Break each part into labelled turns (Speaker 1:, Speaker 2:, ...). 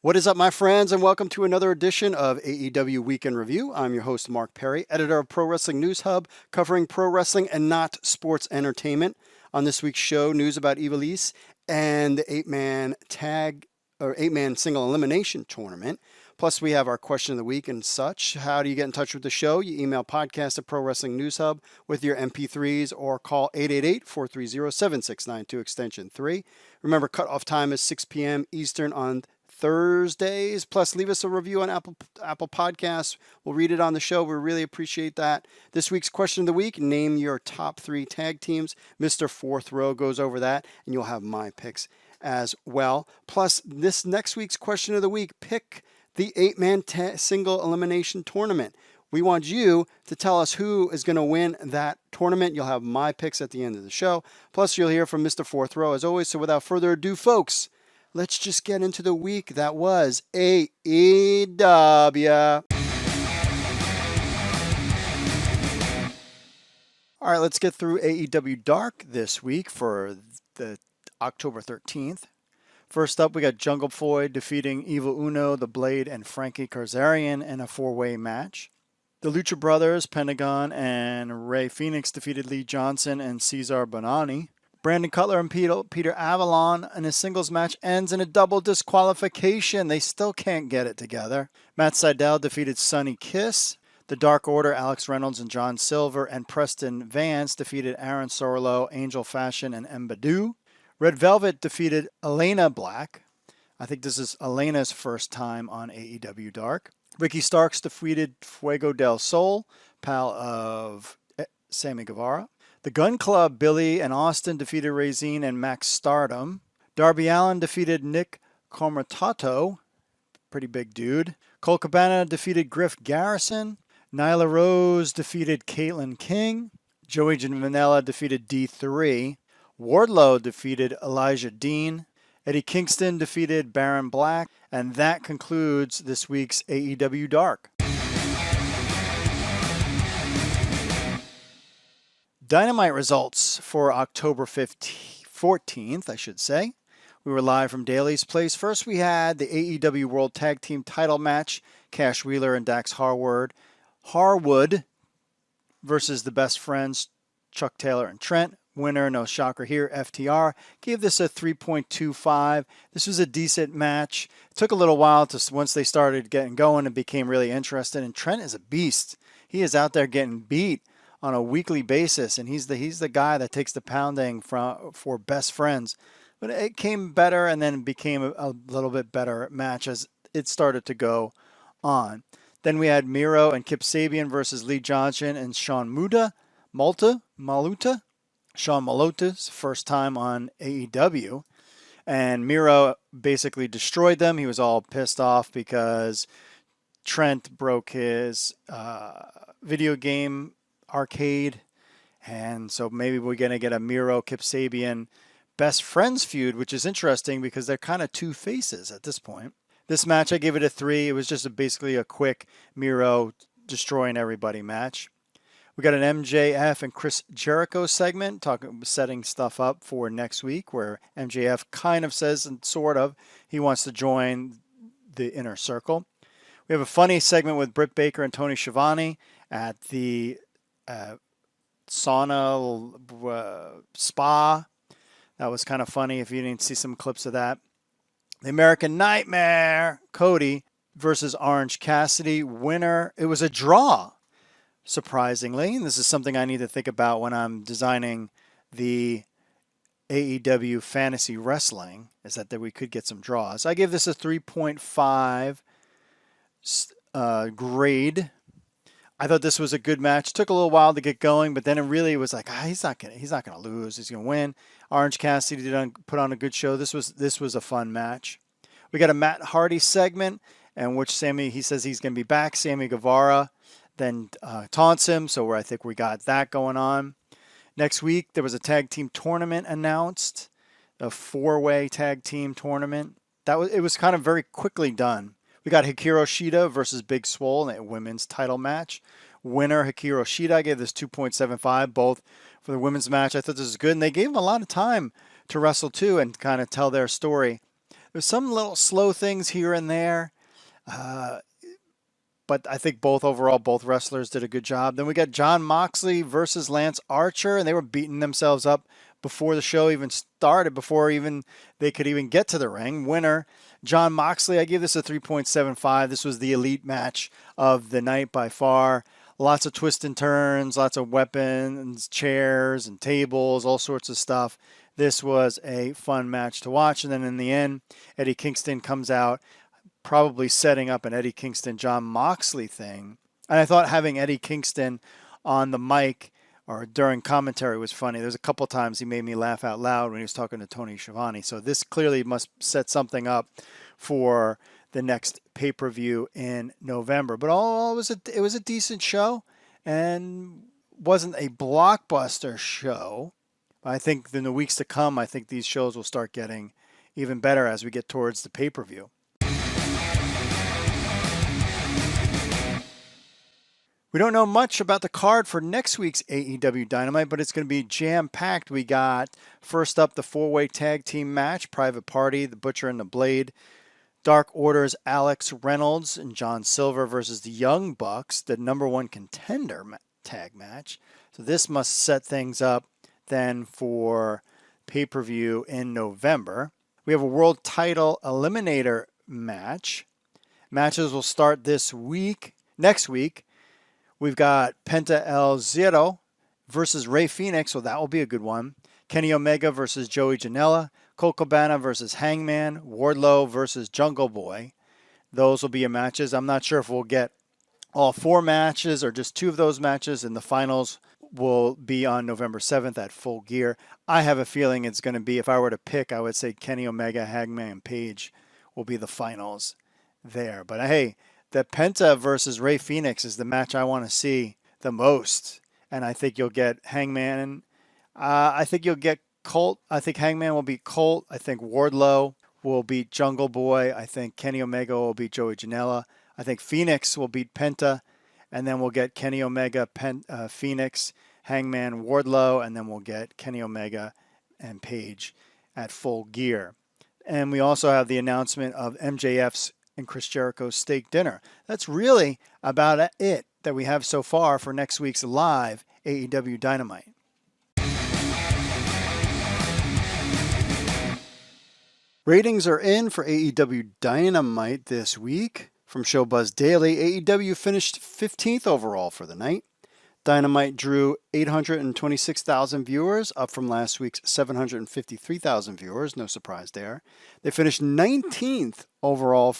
Speaker 1: What is up, my friends, and welcome to another edition of AEW Weekend Review. I'm your host, Mark Perry, editor of Pro Wrestling News Hub, covering pro wrestling and not sports entertainment. On this week's show, news about Ivelisse and the eight-man single elimination tournament. Plus, we have our question of the week and such. How do you get in touch with the show? You email podcast at Pro Wrestling News Hub with your MP3s or call 888-430-7692 extension 3. Remember, cutoff time is 6 p.m. Eastern on Thursdays. Plus, leave us a review on Apple Podcasts. We'll read it on the show. We really appreciate that. This week's question of the week, name your top 3 tag teams. Mr. Fourth Row goes over that, and you'll have my picks as well. Plus, this next week's question of the week, pick the 8-man single elimination tournament. We want you to tell us who is going to win that tournament. You'll have my picks at the end of the show. Plus, you'll hear from Mr. Fourth Row as always. So without further ado, folks, let's just get into the week that was AEW. All right, let's get through AEW Dark this week for the October 13th. First up, we got Jungle Boy defeating Evil Uno, The Blade, and Frankie Kazarian in a 4-way match. The Lucha Brothers, Pentagon, and Rey Fenix defeated Lee Johnson and Cesar Bonani. Brandon Cutler and Peter Avalon in a singles match ends in a double disqualification. They still can't get it together. Matt Sydal defeated Sonny Kiss. The Dark Order, Alex Reynolds and John Silver, and Preston Vance defeated Aaron Sorlow, Angel Fashion, and Mbadu. Red Velvet defeated Elena Black. I think this is Elena's first time on AEW Dark. Ricky Starks defeated Fuego del Sol, pal of Sammy Guevara. The Gun Club, Billy and Austin defeated Razine and Max Stardom. Darby Allin defeated Nick Comitato, pretty big dude. Colt Cabana defeated Griff Garrison. Nyla Rose defeated Caitlin King. Joey Janela defeated D3. Wardlow defeated Elijah Dean. Eddie Kingston defeated Baron Black. And that concludes this week's AEW Dark. Dynamite results for October 14th, I should say. We were live from Daly's Place. First, we had the AEW World Tag Team title match. Cash Wheeler and Dax Harwood versus the Best Friends, Chuck Taylor and Trent. Winner, no shocker here, FTR. Gave this a 3.25. This was a decent match. It took a little while once they started getting going and became really interested. And Trent is a beast. He is out there getting beat on a weekly basis, and he's the guy that takes the pounding for Best Friends. But it came better and then became a little bit better match as it started to go on. Then we had Miro and Kip Sabian versus Lee Johnson and Sean Maluta. Sean Maluta's first time on AEW. And Miro basically destroyed them. He was all pissed off because Trent broke his video game arcade. And so maybe we're going to get a Miro Kip Sabian Best Friends feud, which is interesting because they're kind of two faces at this point. This match, I gave it a 3. It was just basically a quick Miro destroying everybody match. We got an MJF and Chris Jericho segment setting stuff up for next week where MJF kind of says, and sort of, he wants to join the Inner Circle. We have a funny segment with Britt Baker and Tony Schiavone at the sauna spa. That was kind of funny if you didn't see some clips of that. The American Nightmare, Cody versus Orange Cassidy. Winner, it was a draw. Surprisingly, and this is something I need to think about when I'm designing the AEW fantasy wrestling, is that we could get some draws. I give this a 3.5 grade. I thought this was a good match. Took a little while to get going, but then it really was like, he's not gonna lose. He's gonna win. Orange Cassidy put on a good show. This was a fun match. We got a Matt Hardy segment, in which he says he's gonna be back. Sammy Guevara then taunts him, so I think we got that going on. Next week, there was a tag team tournament announced, a 4-way tag team tournament. It was kind of very quickly done. We got Hikaru Shida versus Big Swole in a women's title match. Winner, Hikaru Shida. I gave this 2.75, both for the women's match. I thought this was good, and they gave them a lot of time to wrestle too and kind of tell their story. There's some little slow things here and there. Uh, but I think both wrestlers did a good job. Then we got Jon Moxley versus Lance Archer, and they were beating themselves up before the show even started, before even they could even get to the ring. Winner, Jon Moxley. I give this a 3.75. This was the elite match of the night by far. Lots of twists and turns, lots of weapons, chairs and tables, all sorts of stuff. This was a fun match to watch. And then in the end, Eddie Kingston comes out, probably setting up an Eddie Kingston, Jon Moxley thing. And I thought having Eddie Kingston on the mic or during commentary was funny. There's a couple times he made me laugh out loud when he was talking to Tony Schiavone. So this clearly must set something up for the next pay-per-view in November. But all it was a decent show and wasn't a blockbuster show. I think in the weeks to come, I think these shows will start getting even better as we get towards the pay-per-view. We don't know much about the card for next week's AEW Dynamite, but it's going to be jam-packed. We got, first up, the four-way tag team match, Private Party, The Butcher and the Blade, Dark Order's Alex Reynolds and John Silver versus the Young Bucks, the number one contender tag match. So this must set things up then for pay-per-view in November. We have a world title eliminator match. Matches will start next week. We've got Penta El Zero versus Rey Fenix, so that will be a good one. Kenny Omega versus Joey Janela. Colt Cabana versus Hangman. Wardlow versus Jungle Boy. Those will be your matches. I'm not sure if we'll get all four matches or just two of those matches, and the finals will be on November 7th at Full Gear. I have a feeling it's going to be, if I were to pick, I would say Kenny Omega, Hangman, and Page will be the finals there. But hey, the Penta versus Rey Fenix is the match I want to see the most. And I think you'll get Hangman. I think you'll get Colt. I think Hangman will beat Colt. I think Wardlow will beat Jungle Boy. I think Kenny Omega will beat Joey Janela. I think Phoenix will beat Penta. And then we'll get Kenny Omega, Phoenix, Hangman, Wardlow. And then we'll get Kenny Omega and Page at Full Gear. And we also have the announcement of MJF's and Chris Jericho's steak dinner. That's really about it that we have so far for next week's live AEW Dynamite. Ratings are in for AEW Dynamite this week. From Showbuzz Daily, AEW finished 15th overall for the night. Dynamite drew 826,000 viewers, up from last week's 753,000 viewers. No surprise there. They finished 19th overall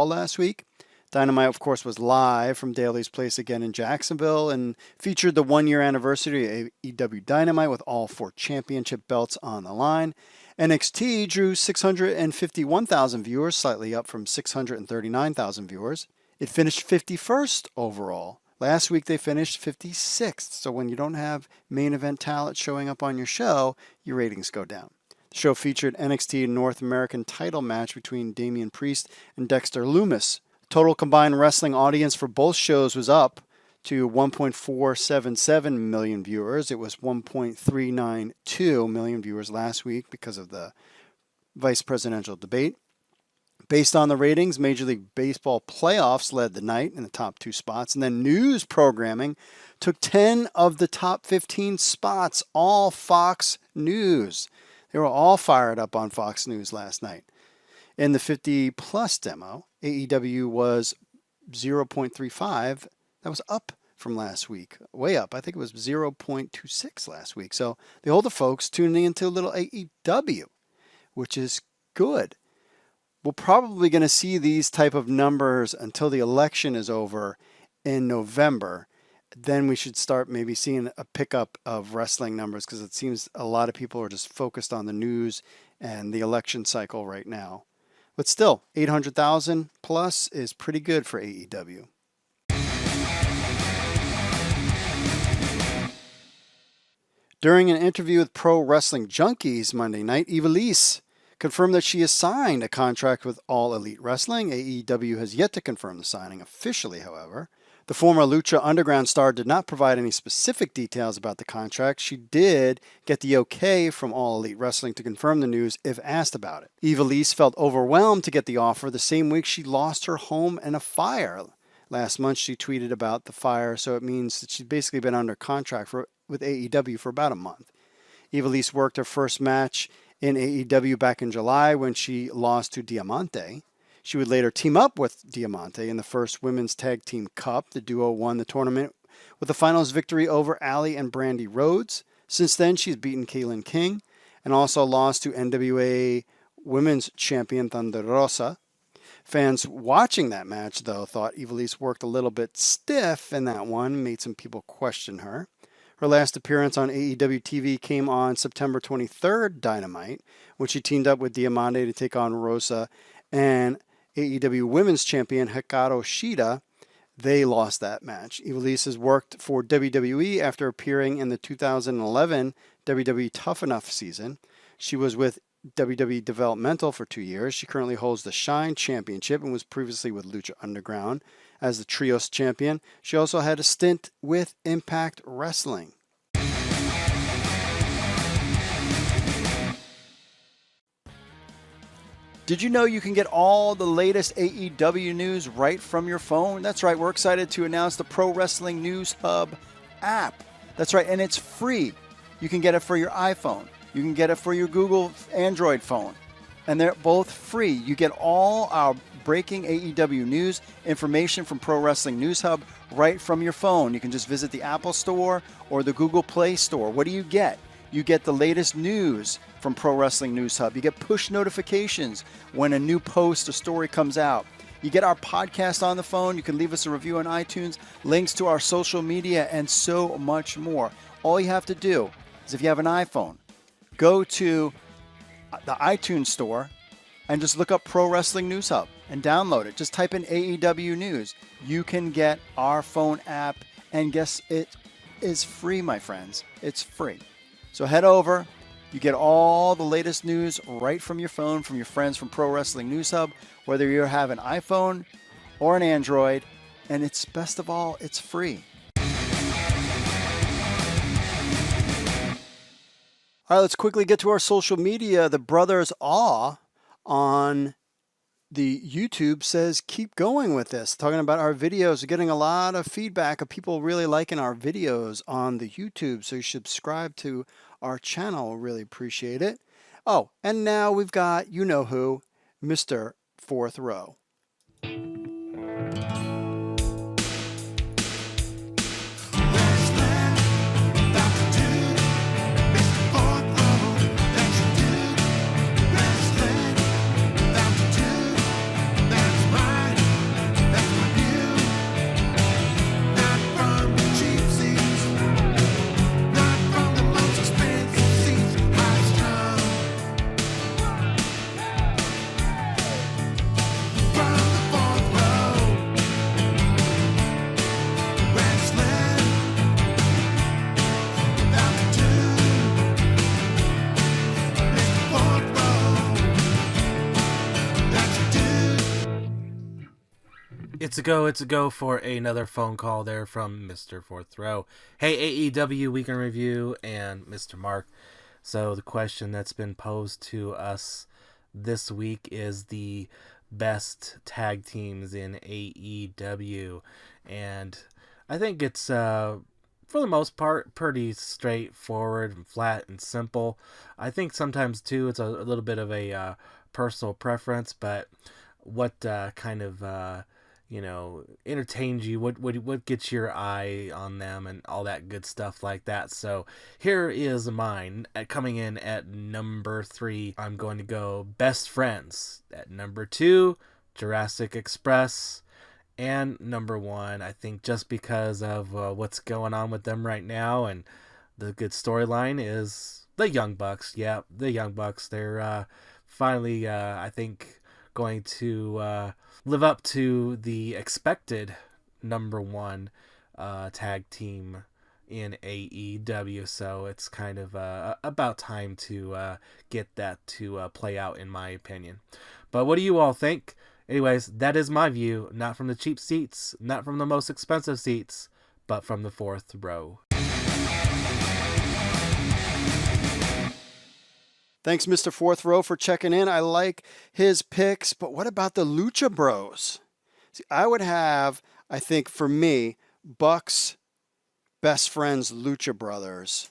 Speaker 1: last week. Dynamite, of course, was live from Daly's Place again in Jacksonville and featured the one-year anniversary of AEW Dynamite with all 4 championship belts on the line. NXT drew 651,000 viewers, slightly up from 639,000 viewers. It finished 51st overall. Last week they finished 56th, so when you don't have main event talent showing up on your show, your ratings go down. The show featured NXT North American title match between Damian Priest and Dexter Lumis. Total combined wrestling audience for both shows was up to 1.477 million viewers. It was 1.392 million viewers last week because of the vice presidential debate. Based on the ratings, Major League Baseball playoffs led the night in the top 2 spots, and then news programming took 10 of the top 15 spots, all Fox News. They were all fired up on Fox News last night. In the 50-plus demo, AEW was 0.35. That was up from last week, way up. I think it was 0.26 last week. So the older folks tuning into a little AEW, which is good. We're probably going to see these type of numbers until the election is over in November. Then we should start maybe seeing a pickup of wrestling numbers because it seems a lot of people are just focused on the news and the election cycle right now. But still, 800,000 plus is pretty good for AEW. During an interview with Pro Wrestling Junkies Monday night, Ivelisse confirmed that she has signed a contract with All Elite Wrestling. AEW has yet to confirm the signing officially, however. The former Lucha Underground star did not provide any specific details about the contract. She did get the okay from All Elite Wrestling to confirm the news if asked about it. Ivelisse felt overwhelmed to get the offer the same week she lost her home in a fire. Last month she tweeted about the fire, so it means that she's basically been under contract with AEW for about a month. Ivelisse worked her first match in AEW back in July when she lost to Diamante. She would later team up with Diamante in the first Women's Tag Team Cup. The duo won the tournament with the finals victory over Allie and Brandy Rhodes. Since then, she's beaten Kaylin King and also lost to NWA Women's Champion Thunder Rosa. Fans watching that match, though, thought Ivelisse worked a little bit stiff in that one, made some people question her. Her last appearance on AEW TV came on September 23rd, Dynamite, when she teamed up with Diamante to take on Rosa and AEW Women's Champion Hikaru Shida. They lost that match. Ivelisse has worked for WWE after appearing in the 2011 WWE Tough Enough season. She was with WWE Developmental for 2 years. She currently holds the Shine Championship and was previously with Lucha Underground as the Trios Champion. She also had a stint with Impact Wrestling. Did you know you can get all the latest AEW news right from your phone? That's right, we're excited to announce the Pro Wrestling News Hub app. That's right, and it's free. You can get it for your iPhone. You can get it for your Google Android phone. And they're both free. You get all our breaking AEW news, information from Pro Wrestling News Hub right from your phone. You can just visit the Apple Store or the Google Play Store. What do you get? You get the latest news from Pro Wrestling News Hub. You get push notifications when a new post or story comes out. You get our podcast on the phone. You can leave us a review on iTunes, links to our social media, and so much more. All you have to do is, if you have an iPhone, go to the iTunes store and just look up Pro Wrestling News Hub and download it. Just type in AEW News. You can get our phone app, and guess it is free, my friends. It's free. So head over. You get all the latest news right from your phone, from your friends from Pro Wrestling News Hub, whether you have an iPhone or an Android. And it's best of all, it's free. All right, let's quickly get to our social media. The Brothers Awe on the YouTube says, keep going with this. Talking about our videos, we're getting a lot of feedback of people really liking our videos on the YouTube. So you should subscribe to our channel. We'll really appreciate it. Oh, and now we've got, you know who, Mr. Fourth Row.
Speaker 2: It's a go for another phone call there from Mr. Fourth Row. Hey, AEW Weekend Review and Mr. Mark. So the question that's been posed to us this week is the best tag teams in AEW. And I think it's, for the most part, pretty straightforward and flat and simple. I think sometimes, too, it's a little bit of a personal preference, but what kind of... entertains you, what gets your eye on them and all that good stuff like that. So here is mine. Coming in at number 3, I'm going to go Best Friends. At number 2, Jurassic Express. And number 1, I think just because of what's going on with them right now and the good storyline, is the Young Bucks. Yeah, the Young Bucks. They're finally, I think, going to live up to the expected number 1 tag team in AEW. So it's kind of about time to get that to play out, in my opinion. But what do you all think? Anyways, that is my view, not from the cheap seats, not from the most expensive seats, but from the fourth row.
Speaker 1: Thanks, Mr. Fourth Row, for checking in. I like his picks, but what about the Lucha Bros? See, I would have, I think for me, Bucks, Best Friends, Lucha Brothers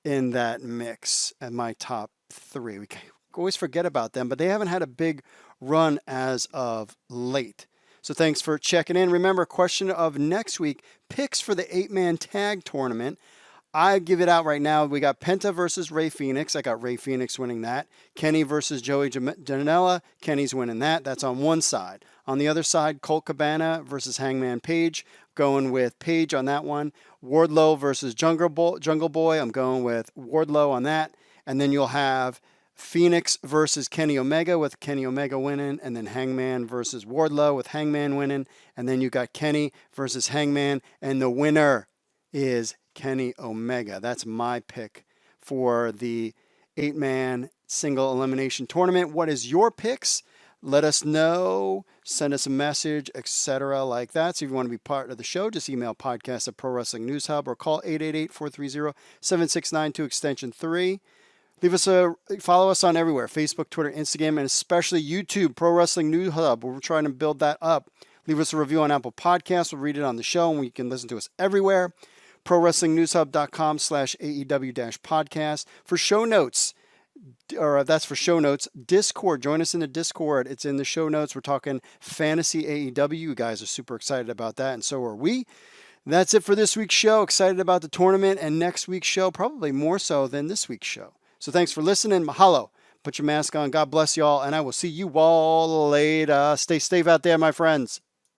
Speaker 1: in that mix at my top three. We always forget about them, but they haven't had a big run as of late. So thanks for checking in. Remember, question of next week, picks for the 8-man tag tournament. I give it out right now. We got Penta versus Ray Phoenix. I got Ray Phoenix winning that. Kenny versus Joey Janela. Kenny's winning that. That's on one side. On the other side, Colt Cabana versus Hangman Page. Going with Page on that one. Wardlow versus Jungle Boy. I'm going with Wardlow on that. And then you'll have Phoenix versus Kenny Omega with Kenny Omega winning. And then Hangman versus Wardlow with Hangman winning. And then you got Kenny versus Hangman. And the winner is Kenny Omega. That's my pick for the 8-man single elimination tournament. What is your picks? Let us know. Send us a message, etc. like that. So if you want to be part of the show, just email podcast at Pro Wrestling News Hub or call 888-430-7692 extension 3. Follow us on everywhere, Facebook, Twitter, Instagram, and especially YouTube, Pro Wrestling News Hub. We're trying to build that up. Leave us a review on Apple Podcasts. We'll read it on the show, and you can listen to us everywhere. ProWrestlingNewsHub.com/AEW-podcast. For show notes, or that's for show notes, Discord. Join us in the Discord. It's in the show notes. We're talking fantasy AEW. You guys are super excited about that, and so are we. That's it for this week's show. Excited about the tournament and next week's show, probably more so than this week's show. So thanks for listening. Mahalo. Put your mask on. God bless you all, and I will see you all later. Stay safe out there, my friends.